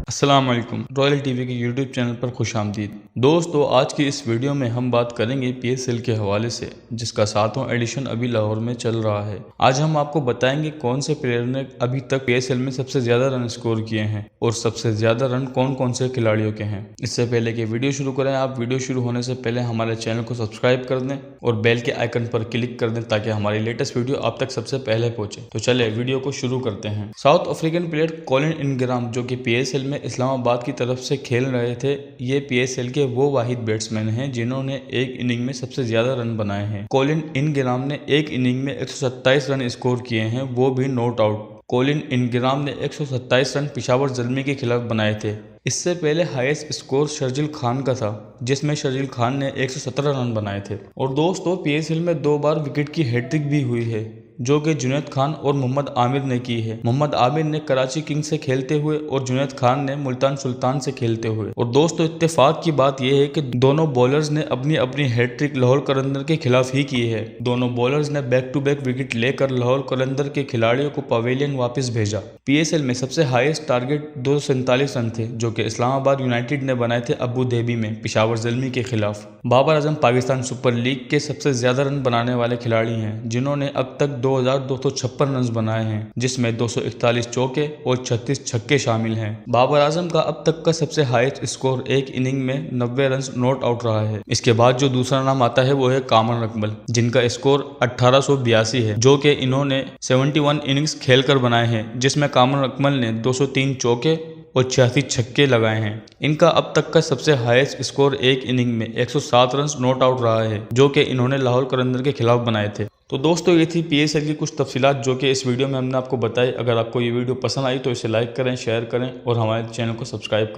अस्सलाम वालेकुम। Royal TV के यूट्यूब चैनल पर खुशामदीद। दोस्तों, आज की इस वीडियो में हम बात करेंगे पीएसएल के हवाले से, जिसका 7वां एडिशन अभी लाहौर में चल रहा है। आज हम आपको बताएंगे कौन से प्लेयर ने अभी तक पीएसएल में सबसे ज्यादा रन स्कोर किए हैं और सबसे ज्यादा रन कौन कौन से खिलाड़ियों के हैं। इससे पहले कि वीडियो शुरू करें, आप वीडियो शुरू होने से पहले हमारे चैनल को सब्सक्राइब कर दें और बेल के आइकन पर क्लिक कर दें ताकि हमारी लेटेस्ट वीडियो आप तक सबसे पहले पहुंचे। तो चले वीडियो को शुरू करते हैं। South African player Colin Ingram, जो कि पीएसएल में इस्लामाबाद की तरफ से खेल रहे थे, ये पीएसएल के वो वाहिद बैट्समैन हैं जिन्होंने एक इनिंग में सबसे ज्यादा रन बनाए हैं। कॉलिन इनग्राम ने एक इनिंग में 127 रन स्कोर किए हैं, वो भी नॉट आउट। कॉलिन इनग्राम ने 127 रन पेशावर ज़ल्मी के खिलाफ बनाए थे। इससे पहले हाईएस्ट स्कोर शर्जील खान का था, जिसमें शर्जील खान ने 117 रन बनाए थे। और दोस्तों, पीएसएल में 2 बार विकेट की हैट्रिक भी हुई है, जो कि जुनैद खान और मोहम्मद आमिर ने की है। मोहम्मद आमिर ने कराची किंग्स से खेलते हुए और जुनैद खान ने मुल्तान सुल्तान से खेलते हुए। और दोस्तों, इत्तेफाक की बात यह है कि दोनों बॉलर्स ने अपनी अपनी हैट्रिक लाहौर कलंदर के खिलाफ ही की है। दोनों बॉलर्स ने बैक टू बैक विकेट लेकर लाहौर कलंदर के खिलाड़ियों को पवेलियन वापस भेजा। पीएसएल में सबसे हाईएस्ट टारगेट 247 रन थे, जो कि इस्लामाबाद यूनाइटेड ने बनाए थे अबू धाबी में पेशावर ज़ल्मी के खिलाफ। बाबर आजम पाकिस्तान सुपर लीग के सबसे ज्यादा रन बनाने वाले खिलाड़ी हैं, जिन्होंने अब तक 2256 रन बनाए हैं, जिसमें 241 चौके और 36 छक्के शामिल हैं। बाबर आजम का अब तक का सबसे हाईएस्ट स्कोर एक इनिंग में 90 रन नॉट आउट रहा है। इसके बाद जो दूसरा नाम आता है वो है कामर अकमल, जिनका स्कोर 1882 है, जो कि इन्होंने 71 इनिंग्स खेलकर बनाए हैं, जिसमें कामर अकमल ने 203 चौके और 86 छक्के लगाए हैं। इनका अब तक का सबसे हाईएस्ट स्कोर एक इनिंग में 107 रन नॉट आउट रहा है, जो कि इन्होंने लाहौर कलंदर के खिलाफ बनाए थे। तो दोस्तों, ये थी पीएसएल की कुछ तफसीलात जो कि इस वीडियो में हमने आपको बताई। अगर आपको ये वीडियो पसंद आई तो इसे लाइक करें, शेयर करें और हमारे चैनल को सब्सक्राइब करें।